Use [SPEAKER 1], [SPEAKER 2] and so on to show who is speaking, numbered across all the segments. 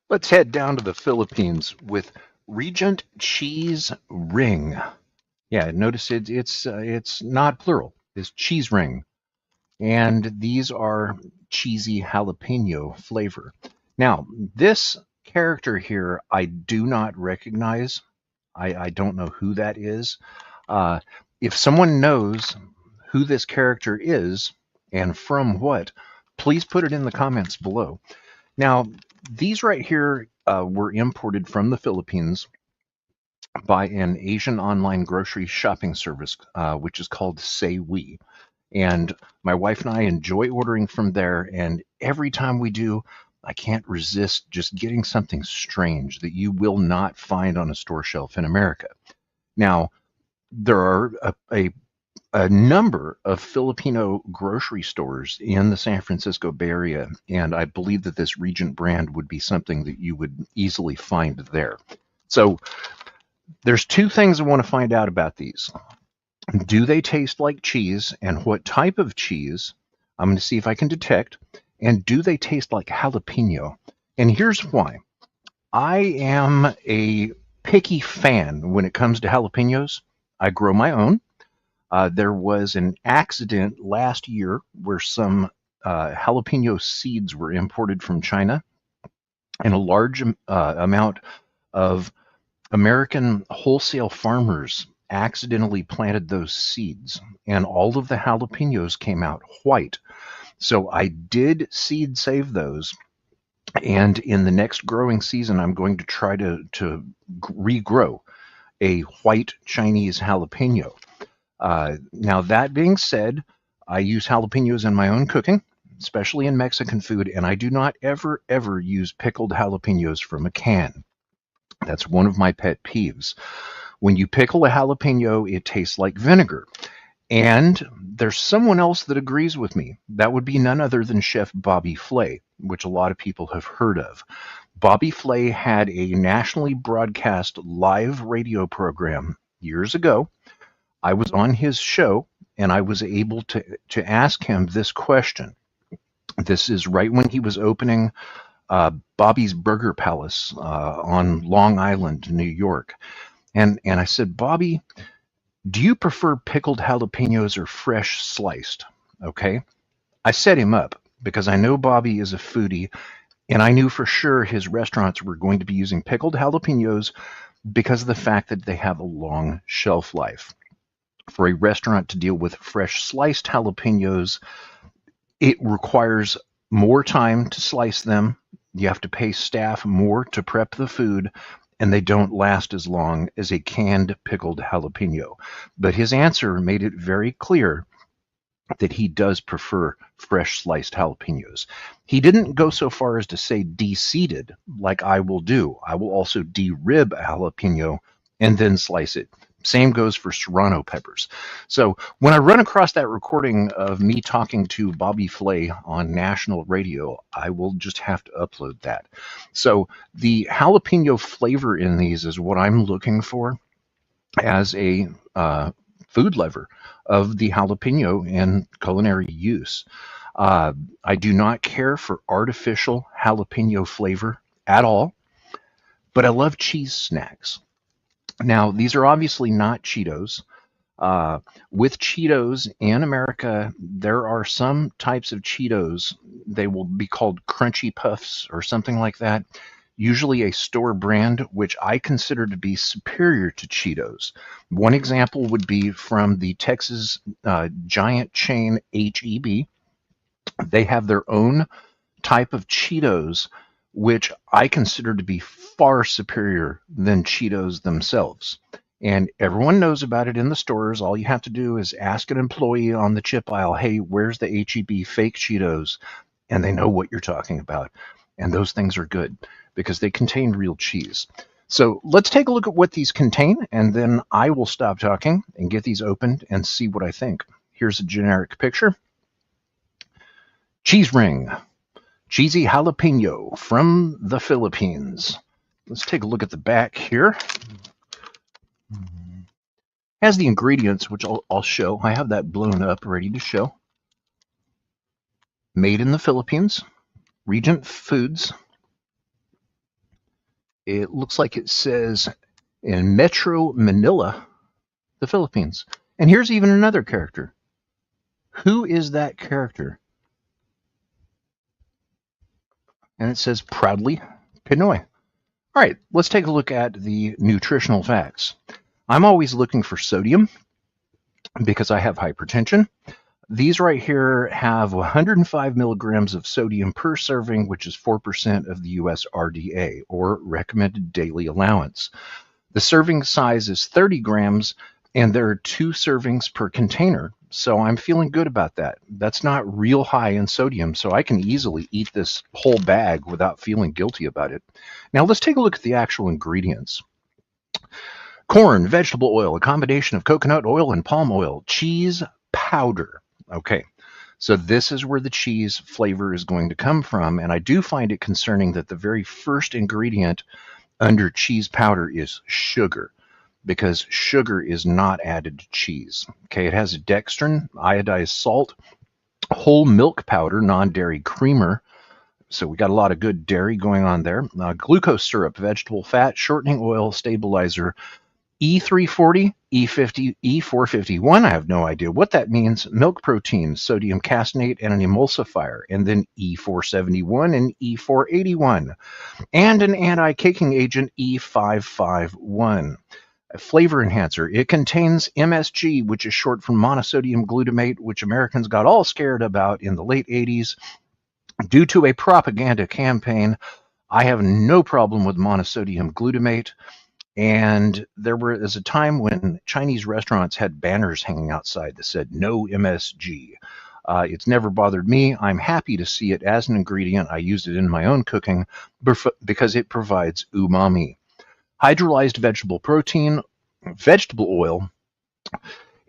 [SPEAKER 1] Let's head down to the Philippines with Regent Cheese Ring. Yeah, notice it's not plural. It's cheese ring, and these are cheesy jalapeno flavor. Now, this character here, I do not recognize. I don't know who that is. Uh, if someone knows who this character is and from what, please put it in the comments below. Now, these right here were imported from the Philippines by an Asian online grocery shopping service, which is called Say We. And my wife and I enjoy ordering from there. And every time we do, I can't resist just getting something strange that you will not find on a store shelf in America. Now, there are a number of Filipino grocery stores in the San Francisco Bay Area, and I believe that this Regent brand would be something that you would easily find there. So there's two things I want to find out about these. Do they taste like cheese, and what type of cheese? I'm going to see if I can detect. And do they taste like jalapeno? And here's why. I am a picky fan when it comes to jalapenos. I grow my own. There was an accident last year where some jalapeno seeds were imported from China, and a large amount of American wholesale farmers accidentally planted those seeds, and all of the jalapenos came out white. So I did seed save those, and in the next growing season, I'm going to try to regrow a white Chinese jalapeno. Now, that being said, I use jalapenos in my own cooking, especially in Mexican food, and I do not ever use pickled jalapenos from a can. That's one of my pet peeves. When you pickle a jalapeno, it tastes like vinegar. And there's someone else that agrees with me. That would be none other than Chef Bobby Flay, which a lot of people have heard of. Bobby Flay had a nationally broadcast live radio program years ago. I was on his show, and I was able to ask him this question. This is right when he was opening Bobby's Burger Palace on Long Island, New York. And I said, Bobby, do you prefer pickled jalapenos or fresh sliced? Okay. I set him up because I know Bobby is a foodie, and I knew for sure his restaurants were going to be using pickled jalapenos because of the fact that they have a long shelf life. For a restaurant to deal with fresh sliced jalapenos, it requires more time to slice them. You have to pay staff more to prep the food, and they don't last as long as a canned pickled jalapeno. But his answer made it very clear that he does prefer fresh sliced jalapenos. He didn't go so far as to say de-seeded like I will do. I will also de-rib a jalapeno and then slice it. Same goes for serrano peppers. So when I run across that recording of me talking to Bobby Flay on national radio, I will just have to upload that. So the jalapeno flavor in these is what I'm looking for as a food lover of the jalapeno in culinary use. I do not care for artificial jalapeno flavor at all, but I love cheese snacks. Now, these are obviously not Cheetos. Uh, with Cheetos in America, there are some types of Cheetos. They will be called Crunchy Puffs or something like that. Usually a store brand, which I consider to be superior to Cheetos. One example would be from the Texas giant chain HEB. They have their own type of Cheetos, which I consider to be far superior than Cheetos themselves. And everyone knows about it in the stores. All you have to do is ask an employee on the chip aisle, hey, where's the HEB fake Cheetos? And they know what you're talking about. And those things are good because they contain real cheese. So let's take a look at what these contain, and then I will stop talking and get these opened and see what I think. Here's a generic picture. Cheese ring. Cheesy jalapeno from the Philippines. Let's take a look at the back here. Has the ingredients, which I'll show. I have that blown up, ready to show. Made in the Philippines. Regent Foods. It looks like it says in Metro Manila, the Philippines. And here's even another character. Who is that character? And it says proudly Pinoy. All right, let's take a look at the nutritional facts. I'm always looking for sodium because I have hypertension. These right here have 105 milligrams of sodium per serving, which is 4% of the US RDA, or recommended daily allowance. The serving size is 30 grams, and there are 2 servings per container. So I'm feeling good about that. That's not real high in sodium, so I can easily eat this whole bag without feeling guilty about it. Now let's take a look at the actual ingredients. Corn, vegetable oil, a combination of coconut oil and palm oil, cheese powder. Okay, so this is where the cheese flavor is going to come from, and I do find it concerning that the very first ingredient under cheese powder is sugar, because sugar is not added to cheese. Okay, it has dextrin, iodized salt, whole milk powder, non-dairy creamer. So we got a lot of good dairy going on there. Glucose syrup, vegetable fat, shortening oil, stabilizer, E340, E50, E451, I have no idea what that means, milk protein, sodium caseinate, and an emulsifier, and then E471 and E481, and an anti-caking agent, E551. A flavor enhancer. It contains MSG, which is short for monosodium glutamate, which Americans got all scared about in the late 80s due to a propaganda campaign. I have no problem with monosodium glutamate. And there was a time when Chinese restaurants had banners hanging outside that said no MSG. It's never bothered me. I'm happy to see it as an ingredient. I used it in my own cooking because it provides umami. Hydrolyzed vegetable protein, vegetable oil,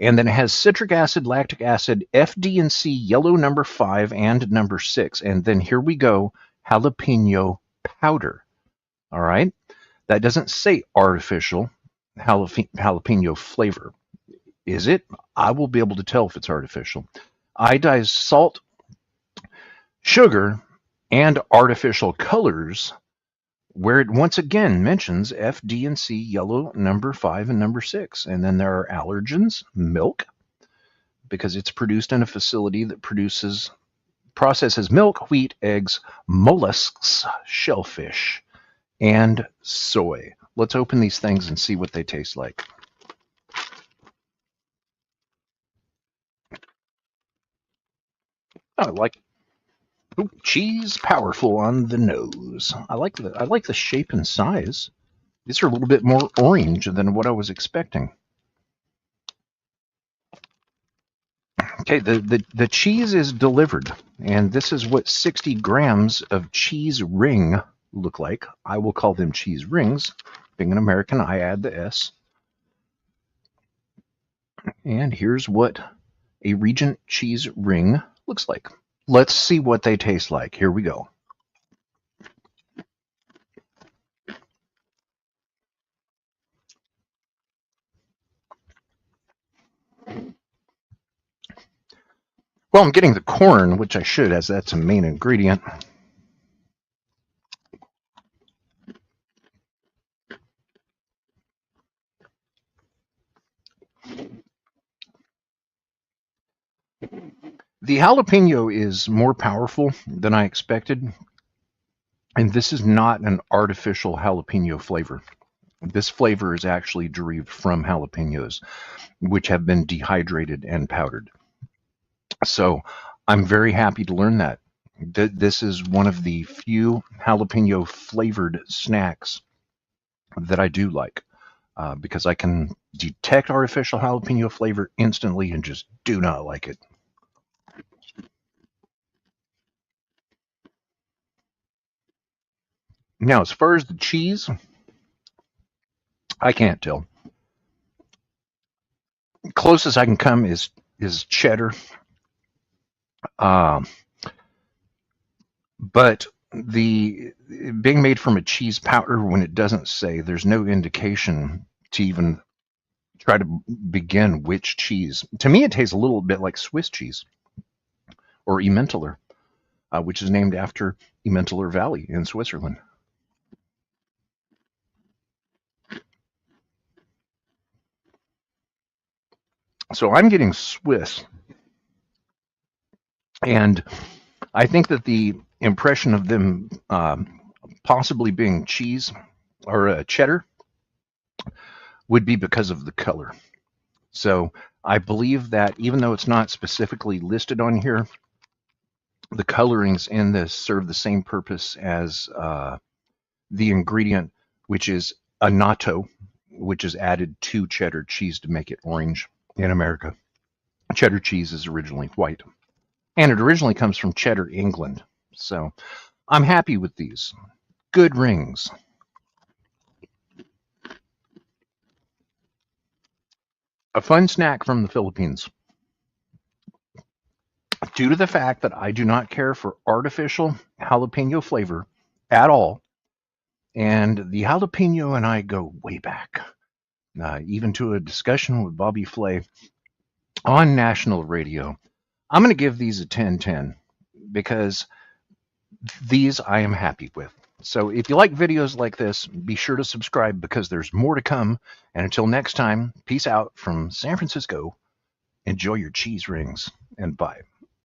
[SPEAKER 1] and then it has citric acid, lactic acid, FD&C, yellow number 5 and number 6. And then here we go, jalapeno powder. All right. That doesn't say artificial jalapeno flavor. Is it? I will be able to tell if it's artificial. Iodized salt, sugar, and artificial colors, where it once again mentions FD&C, yellow number 5 and number 6. And then there are allergens, milk, because it's produced in a facility that processes milk, wheat, eggs, mollusks, shellfish, and soy. Let's open these things and see what they taste like. Oh, I like cheese, powerful on the nose. I like the shape and size. These are a little bit more orange than what I was expecting. Okay, the cheese is delivered, and this is what 60 grams of cheese ring look like. I will call them cheese rings. Being an American, I add the S. And here's what a Regent cheese ring looks like. Let's see what they taste like. Here we go. Well, I'm getting the corn, which I should, as that's a main ingredient. The jalapeno is more powerful than I expected, and this is not an artificial jalapeno flavor. This flavor is actually derived from jalapenos, which have been dehydrated and powdered. So I'm very happy to learn that. This is one of the few jalapeno flavored snacks that I do like, because I can detect artificial jalapeno flavor instantly and just do not like it. Now, as far as the cheese, I can't tell. Closest I can come is cheddar. But the being made from a cheese powder, when it doesn't say, there's no indication to even try to begin which cheese. To me, it tastes a little bit like Swiss cheese or Emmentaler, which is named after Emmentaler Valley in Switzerland. So I'm getting Swiss, and I think that the impression of them possibly being cheese or cheddar would be because of the color. So I believe that even though it's not specifically listed on here, the colorings in this serve the same purpose as the ingredient, which is annatto, which is added to cheddar cheese to make it orange in America. Cheddar cheese is originally white, and it originally comes from Cheddar, England. So I'm happy with these. Good rings. A fun snack from the Philippines. Due to the fact that I do not care for artificial jalapeno flavor at all, and the jalapeno and I go way back, even to a discussion with Bobby Flay on national radio. I'm going to give these a 10/10 because these I am happy with. So if you like videos like this, be sure to subscribe because there's more to come. And until next time, peace out from San Francisco. Enjoy your cheese rings and bye.